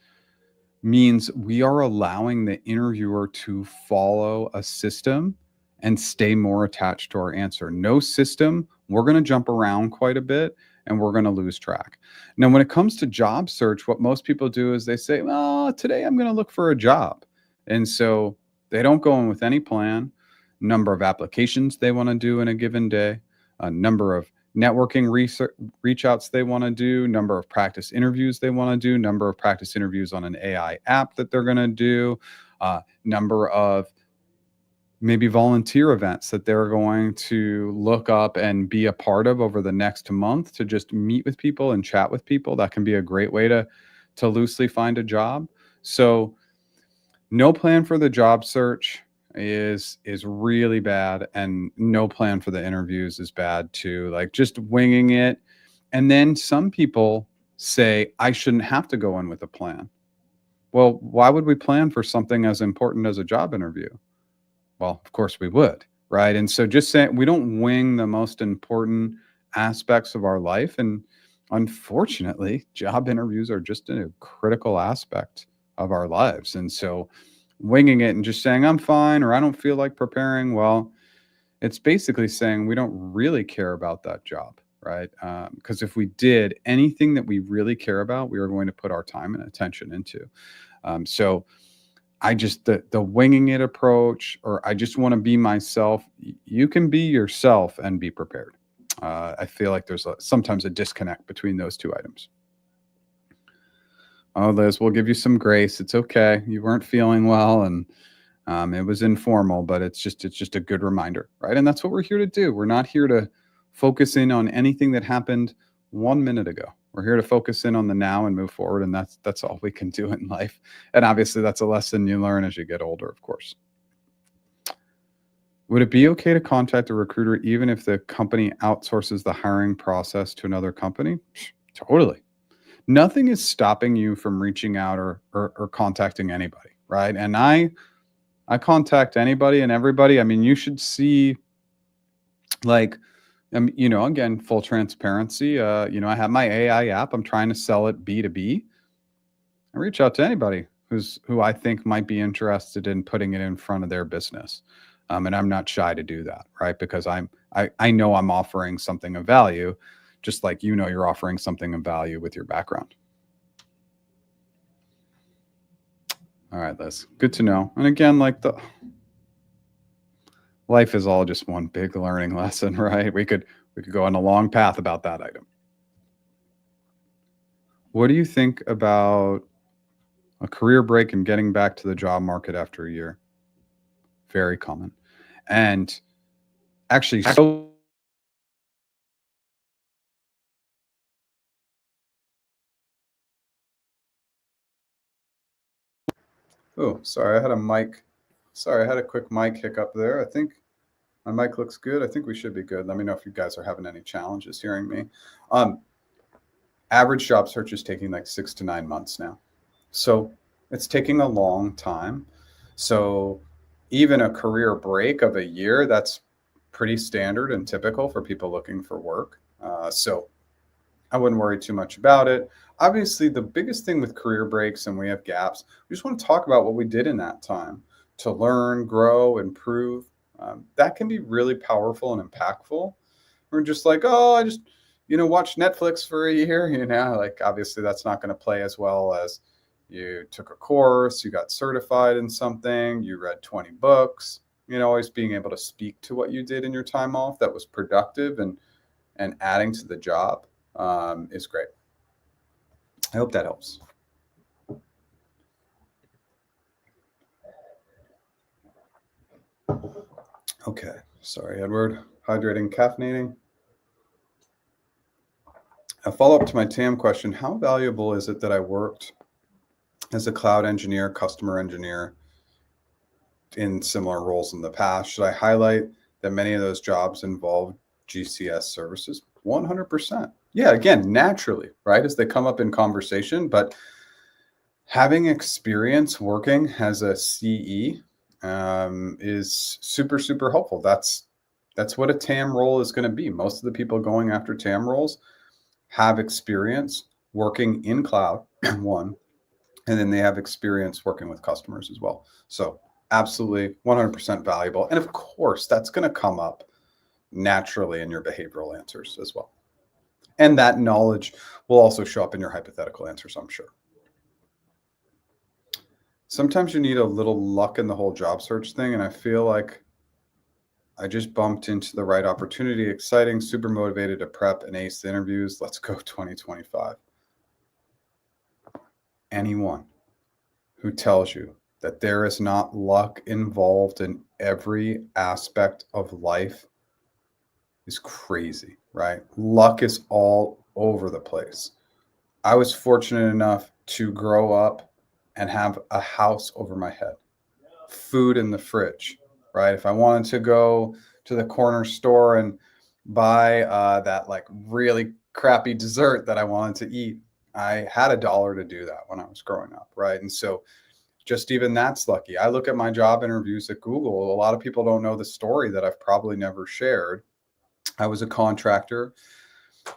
means we are allowing the interviewer to follow a system and stay more attached to our answer. No system, we're going to jump around quite a bit and we're going to lose track. Now, when it comes to job search, what most people do is they say, well, today I'm going to look for a job. And so they don't go in with any plan, number of applications they want to do in a given day, a number of networking reach outs they want to do, number of practice interviews they want to do, number of practice interviews on an AI app that they're going to do, number of maybe volunteer events that they're going to look up and be a part of over the next month to just meet with people and chat with people. That can be a great way to loosely find a job. So no plan for the job search is really bad, and no plan for the interviews is bad too. Like just winging it. And then some people say, I shouldn't have to go in with a plan. Well, why would we plan for something as important as a job interview? Well, of course we would, right? And so just saying we don't wing the most important aspects of our life. And unfortunately, job interviews are just a critical aspect of our lives. And so winging it and just saying, I'm fine, or I don't feel like preparing, well, it's basically saying we don't really care about that job, right? Because if we did anything that we really care about, we are going to put our time and attention into. So I just, the winging it approach, or I just want to be myself. You can be yourself and be prepared. I feel like there's sometimes a disconnect between those 2 items. Oh, Liz, we'll give you some grace. It's okay. You weren't feeling well, and it was informal, but it's just a good reminder, right? And that's what we're here to do. We're not here to focus in on anything that happened 1 minute ago. We're here to focus in on the now and move forward, and that's all we can do in life. And obviously, that's a lesson you learn as you get older, of course. Would it be okay to contact a recruiter even if the company outsources the hiring process to another company? Totally. Nothing is stopping you from reaching out or contacting anybody, right? And I contact anybody and everybody. I mean, you should see, like, again, full transparency. I have my AI app. I'm trying to sell it B2B. I reach out to anybody who I think might be interested in putting it in front of their business. And I'm not shy to do that, right? Because I know I'm offering something of value, just like you're offering something of value with your background. All right, Liz. Good to know. And again, like the life is all just one big learning lesson, right? We could go on a long path about that item. What do you think about a career break and getting back to the job market after a year? Very common. And actually, so oh, sorry, I had a quick mic hiccup there. I think my mic looks good. I think we should be good. Let me know if you guys are having any challenges hearing me. Average job search is taking like 6 to 9 months now. So it's taking a long time. So even a career break of a year, that's pretty standard and typical for people looking for work. So I wouldn't worry too much about it. Obviously, the biggest thing with career breaks and we have gaps, we just want to talk about what we did in that time to learn, grow, improve. That can be really powerful and impactful. We're just like, oh, I just, watch Netflix for a year, like obviously that's not going to play as well as you took a course, you got certified in something, you read 20 books, always being able to speak to what you did in your time off that was productive and adding to the job is great. I hope that helps. Okay. Sorry, Edward. Hydrating, caffeinating. A follow-up to my TAM question, how valuable is it that I worked as a cloud engineer, customer engineer in similar roles in the past? Should I highlight that many of those jobs involve GCS services? 100%. Yeah, again, naturally, right? As they come up in conversation, but having experience working as a CE is super, super helpful. That's what a TAM role is going to be. Most of the people going after TAM roles have experience working in cloud, one, and then they have experience working with customers as well. So absolutely 100% valuable. And of course, that's going to come up naturally in your behavioral answers as well. And that knowledge will also show up in your hypothetical answers, I'm sure. Sometimes you need a little luck in the whole job search thing. And I feel like I just bumped into the right opportunity. Exciting, super motivated to prep and ace the interviews. Let's go 2025. Anyone who tells you that there is not luck involved in every aspect of life is crazy, right? Luck is all over the place. I was fortunate enough to grow up and have a house over my head, food in the fridge, right? If I wanted to go to the corner store and buy that like really crappy dessert that I wanted to eat, I had $1 to do that when I was growing up, right? And so just even that's lucky. I look at my job interviews at Google. A lot of people don't know the story that I've probably never shared. I was a contractor.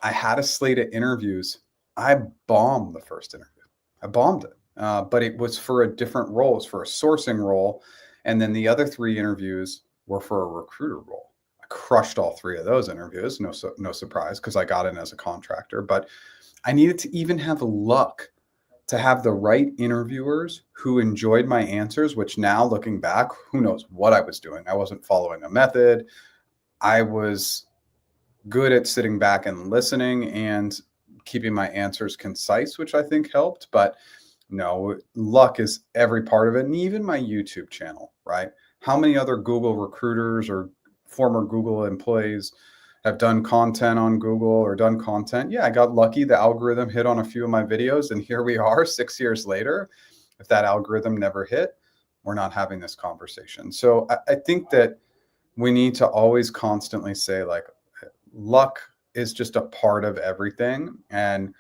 I had a slate of interviews. I bombed the first interview. I bombed it, but it was for a different role. It was for a sourcing role. And then the other 3 interviews were for a recruiter role. I crushed all 3 of those interviews. No surprise, because I got in as a contractor. But I needed to even have luck to have the right interviewers who enjoyed my answers, which now looking back, who knows what I was doing. I wasn't following a method. I was good at sitting back and listening and keeping my answers concise, which I think helped. But no, luck is every part of it. And even my YouTube channel, right? How many other Google recruiters or former Google employees have done content on Google or done content? Yeah, I got lucky. The algorithm hit on a few of my videos, and here we are 6 years later. If that algorithm never hit, we're not having this conversation. So I think that we need to always constantly say, like, luck is just a part of everything, and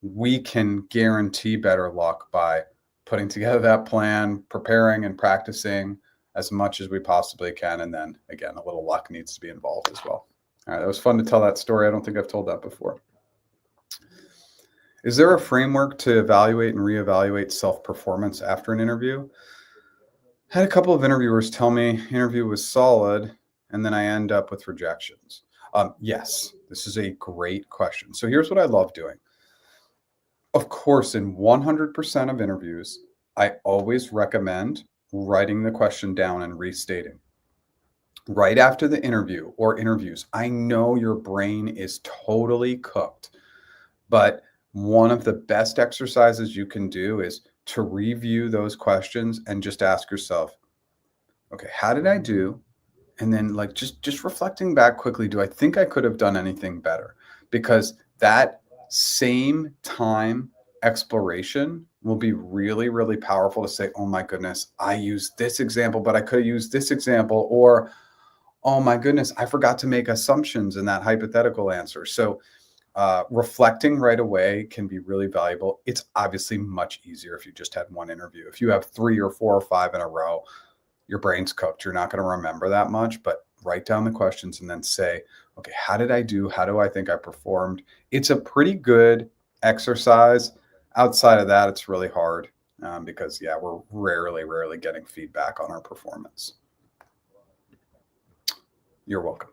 we can guarantee better luck by putting together that plan, preparing and practicing as much as we possibly can. And then again, a little luck needs to be involved as well. All right, that was fun to tell that story. I don't think I've told that before. Is there a framework to evaluate and reevaluate self-performance after an interview? Had a couple of interviewers tell me interview was solid, and then I end up with rejections. Yes, this is a great question. So here's what I love doing. Of course, in 100% of interviews, I always recommend writing the question down and restating. Right after the interview or interviews, I know your brain is totally cooked, but one of the best exercises you can do is to review those questions and just ask yourself, okay, how did I do? And then like just reflecting back quickly, do I think I could have done anything better? Because that same time exploration will be really, really powerful to say, oh my goodness, I used this example, but I could have used this example, or oh my goodness, I forgot to make assumptions in that hypothetical answer. So reflecting right away can be really valuable. It's obviously much easier if you just had one interview. If you have 3 or 4 or 5 in a row, your brain's cooked. You're not going to remember that much, but write down the questions and then say, okay, how did I do? How do I think I performed? It's a pretty good exercise. Outside of that, it's really hard because, yeah, we're rarely getting feedback on our performance. You're welcome.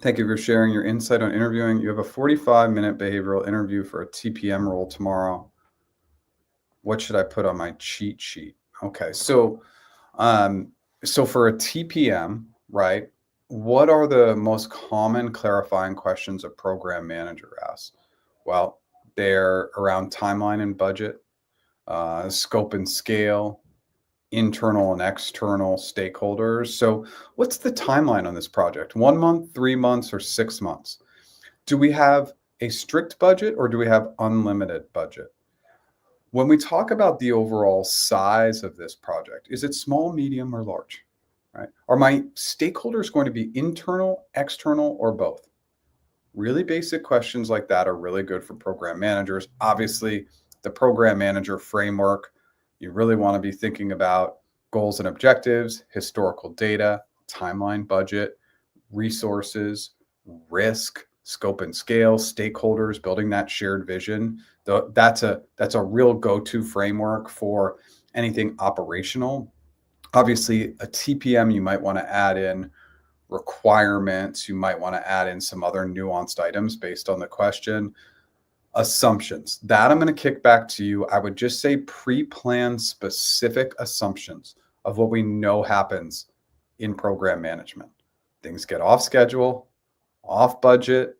Thank you for sharing your insight on interviewing. You have a 45-minute behavioral interview for a TPM role tomorrow. What should I put on my cheat sheet? Okay, so for a TPM, right, what are the most common clarifying questions a program manager asks? Well, they're around timeline and budget, scope and scale, internal and external stakeholders. So what's the timeline on this project? 1 month, 3 months, or 6 months? Do we have a strict budget or do we have unlimited budget? When we talk about the overall size of this project, is it small, medium, or large? Right? Are my stakeholders going to be internal, external, or both? Really basic questions like that are really good for program managers. Obviously, the program manager framework, you really want to be thinking about goals and objectives, historical data, timeline, budget, resources, risk, scope and scale, stakeholders, building that shared vision. That's a real go-to framework for anything operational. Obviously, a TPM, you might want to add in requirements. You might want to add in some other nuanced items based on the question. Assumptions. That I'm going to kick back to you. I would just say pre-plan specific assumptions of what we know happens in program management. Things get off schedule, off budget.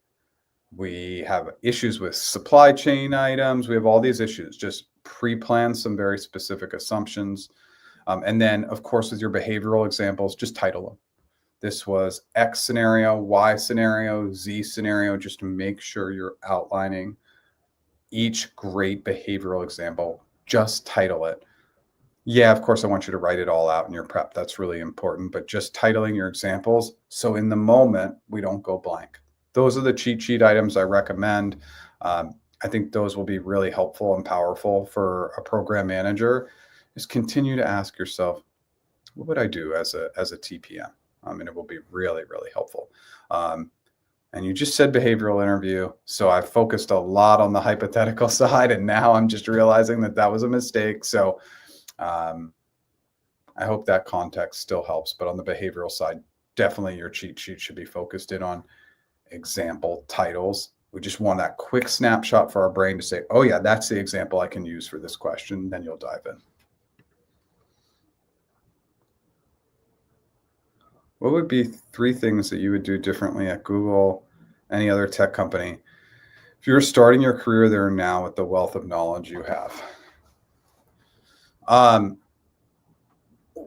We have issues with supply chain items. We have all these issues. Just pre-plan some very specific assumptions. And then, of course, with your behavioral examples, just title them. This was X scenario, Y scenario, Z scenario, just to make sure you're outlining each great behavioral example. Just title it. Yeah, of course, I want you to write it all out in your prep. That's really important, but just titling your examples. So in the moment, we don't go blank. Those are the cheat sheet items I recommend. I think those will be really helpful and powerful for a program manager. Just continue to ask yourself, what would I do as a TPM? And it will be really, really helpful. And you just said behavioral interview. So I focused a lot on the hypothetical side, and now I'm just realizing that was a mistake. So I hope that context still helps. But on the behavioral side, definitely your cheat sheet should be focused in on example titles. We just want that quick snapshot for our brain to say, oh yeah, that's the example I can use for this question. Then you'll dive in. What would be 3 things that you would do differently at Google, any other tech company, if you were starting your career there now with the wealth of knowledge you have?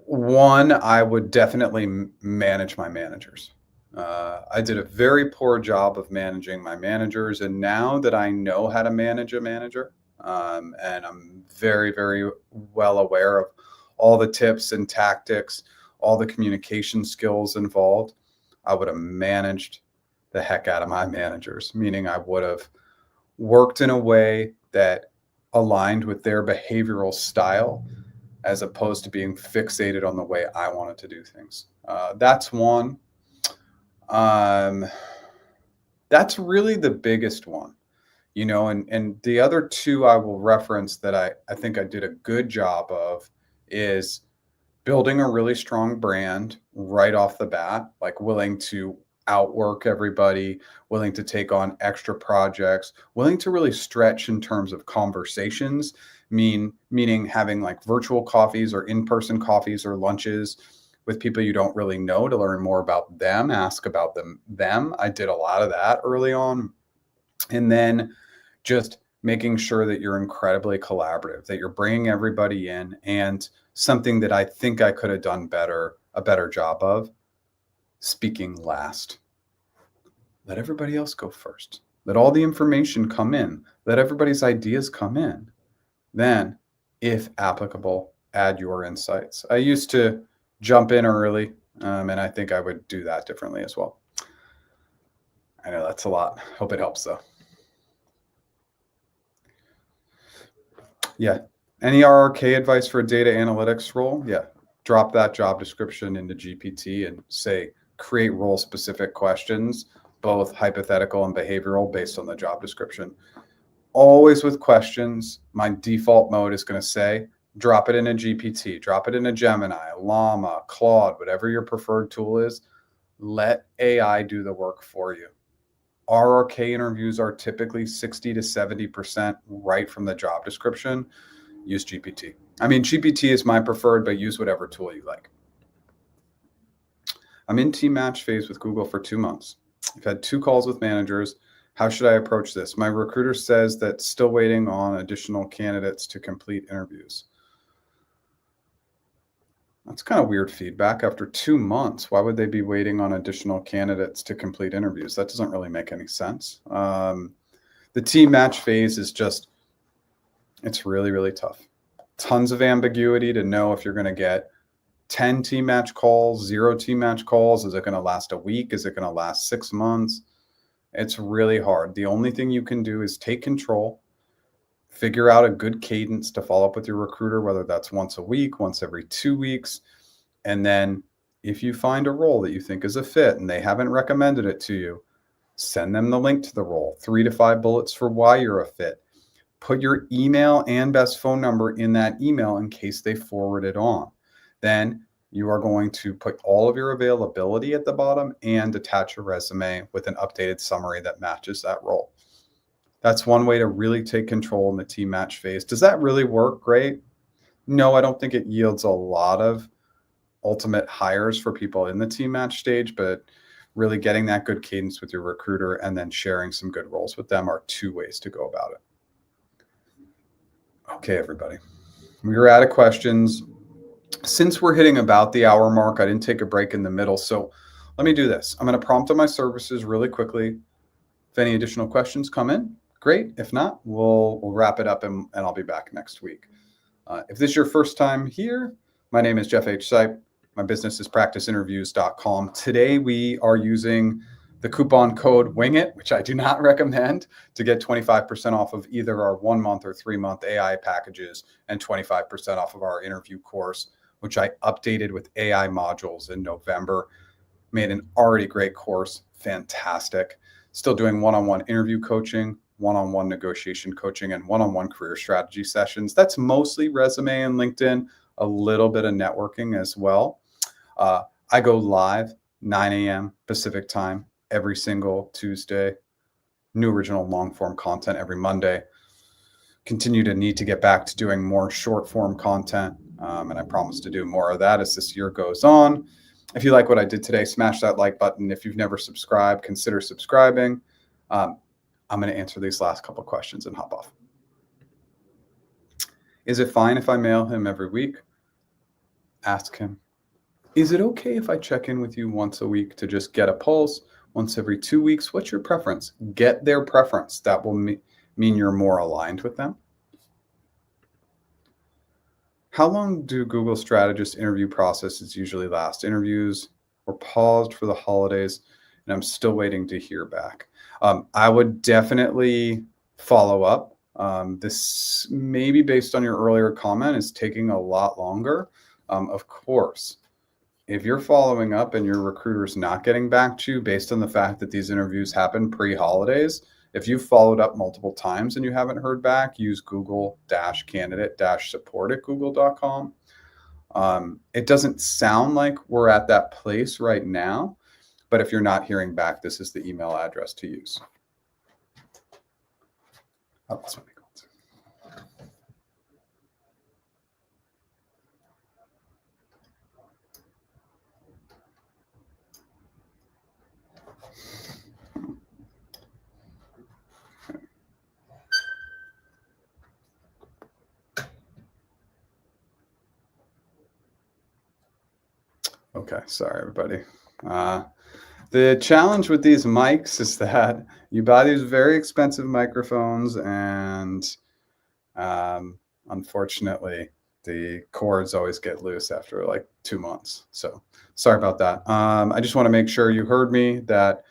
One, I would definitely manage my managers. I did a very poor job of managing my managers, and now that I know how to manage a manager, and I'm very, very well aware of all the tips and tactics, all the communication skills involved, I would have managed the heck out of my managers, meaning I would have worked in a way that aligned with their behavioral style as opposed to being fixated on the way I wanted to do things. That's one. That's really the biggest one. And the other two I will reference that I think I did a good job of is building a really strong brand right off the bat, like willing to outwork everybody, willing to take on extra projects, willing to really stretch in terms of conversations, meaning having like virtual coffees or in-person coffees or lunches with people you don't really know to learn more about them, ask about them. I did a lot of that early on. And then just making sure that you're incredibly collaborative, that you're bringing everybody in. And something that I think I could have done a better job of, speaking last. Let everybody else go first. Let all the information come in. Let everybody's ideas come in. Then, if applicable, add your insights. I used to jump in early, and I think I would do that differently as well. I know that's a lot. Hope it helps, though. Yeah. Any RRK advice for a data analytics role? Yeah. Drop that job description into GPT and say, create role specific questions, both hypothetical and behavioral based on the job description. Always with questions, my default mode is going to say, drop it in a GPT, drop it in a Gemini, Llama, Claude, whatever your preferred tool is. Let AI do the work for you. RRK interviews are typically 60 to 70% right from the job description. Use GPT. I mean, GPT is my preferred, but use whatever tool you like. I'm in team match phase with Google for 2 months. I've had 2 calls with managers. How should I approach this? My recruiter says that still waiting on additional candidates to complete interviews. That's kind of weird feedback. After 2 months, why would they be waiting on additional candidates to complete interviews? That doesn't really make any sense. The team match phase is just, it's really, really tough. Tons of ambiguity to know if you're going to get 10 team match calls, 0 team match calls. Is it going to last a week? Is it going to last 6 months? It's really hard. The only thing you can do is take control, figure out a good cadence to follow up with your recruiter, whether that's once a week, once every 2 weeks. And then if you find a role that you think is a fit and they haven't recommended it to you, send them the link to the role, 3 to 5 bullets for why you're a fit. Put your email and best phone number in that email in case they forward it on. Then you are going to put all of your availability at the bottom and attach a resume with an updated summary that matches that role. That's one way to really take control in the team match phase. Does that really work great? No, I don't think it yields a lot of ultimate hires for people in the team match stage, but really getting that good cadence with your recruiter and then sharing some good roles with them are 2 ways to go about it. Okay, everybody, we are out of questions. Since we're hitting about the hour mark, I didn't take a break in the middle. So let me do this. I'm going to prompt on my services really quickly. If any additional questions come in, great. If not, we'll wrap it up and I'll be back next week. If this is your first time here, my name is Jeff H. Sipe. My business is practiceinterviews.com. Today we are using the coupon code WINGIT, which I do not recommend, to get 25% off of either our 1 month or 3 month AI packages and 25% off of our interview course, which I updated with AI modules in November. Made an already great course, fantastic. Still doing one-on-one interview coaching, one-on-one negotiation coaching, and one-on-one career strategy sessions. That's mostly resume and LinkedIn, a little bit of networking as well. I go live 9 a.m. Pacific time every single Tuesday. New original long-form content every Monday. Continue to need to get back to doing more short-form content, and I promise to do more of that as this year goes on. If you like what I did today, smash that like button. If you've never subscribed, consider subscribing. I'm going to answer these last couple questions and hop off. Is it fine if I mail him every week? Ask him. Is it okay if I check in with you once a week to just get a pulse? Once every 2 weeks? What's your preference? Get their preference. That will mean you're more aligned with them. How long do Google strategist interview processes usually last? Interviews were paused for the holidays, and I'm still waiting to hear back. I would definitely follow up. This maybe based on your earlier comment is taking a lot longer. Of course, if you're following up and your recruiter's not getting back to you based on the fact that these interviews happen pre-holidays If you've followed up multiple times and you haven't heard back, use google-candidate-support@google.com. It doesn't sound like we're at that place right now, but if you're not hearing back, this is the email address to use. I lost my comments. Okay, sorry everybody. The challenge with these mics is that you buy these very expensive microphones, and unfortunately, the cords always get loose after like 2 months. So sorry about that. I just want to make sure you heard me that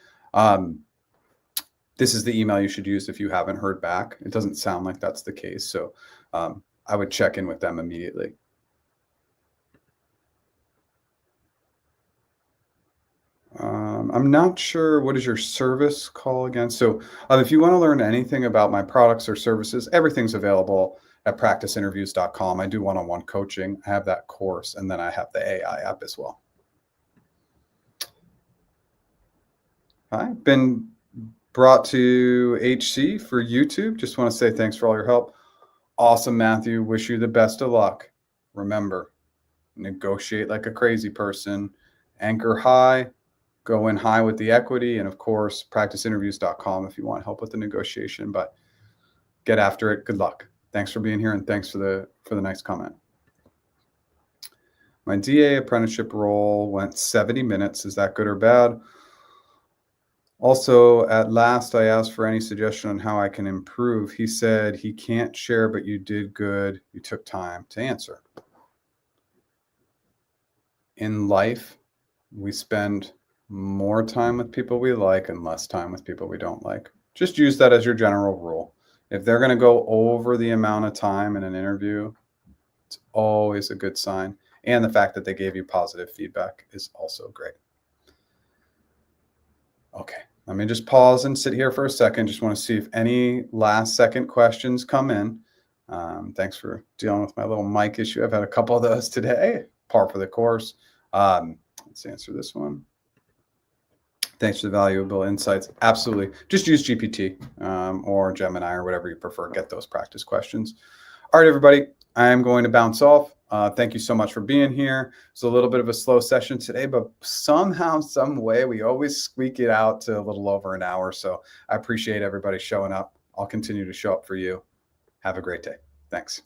this is the email you should use if you haven't heard back. It doesn't sound like that's the case. So I would check in with them immediately. I'm not sure, what is your service call again? So if you want to learn anything about my products or services, everything's available at practiceinterviews.com. I do one-on-one coaching. I have that course, and then I have the AI app as well. I've been brought to HC for YouTube. Just want to say thanks for all your help. Awesome, Matthew. Wish you the best of luck. Remember, negotiate like a crazy person, anchor high, go in high with the equity, and of course, practiceinterviews.com if you want help with the negotiation, but get after it. Good luck. Thanks for being here, and thanks for the nice comment. My DA apprenticeship role went 70 minutes. Is that good or bad? Also, at last, I asked for any suggestion on how I can improve. He said he can't share, but you did good. You took time to answer. In life, we spend more time with people we like and less time with people we don't like. Just use that as your general rule. If they're going to go over the amount of time in an interview, it's always a good sign. And the fact that they gave you positive feedback is also great. Okay, let me just pause and sit here for a second. Just want to see if any last second questions come in. Thanks for dealing with my little mic issue. I've had a couple of those today, par for the course. Let's answer this one. Thanks for the valuable insights. Absolutely. Just use GPT or Gemini or whatever you prefer. Get those practice questions. All right, everybody, I am going to bounce off. Thank you so much for being here. It's a little bit of a slow session today, but somehow, some way, we always squeak it out to a little over an hour. So I appreciate everybody showing up. I'll continue to show up for you. Have a great day. Thanks.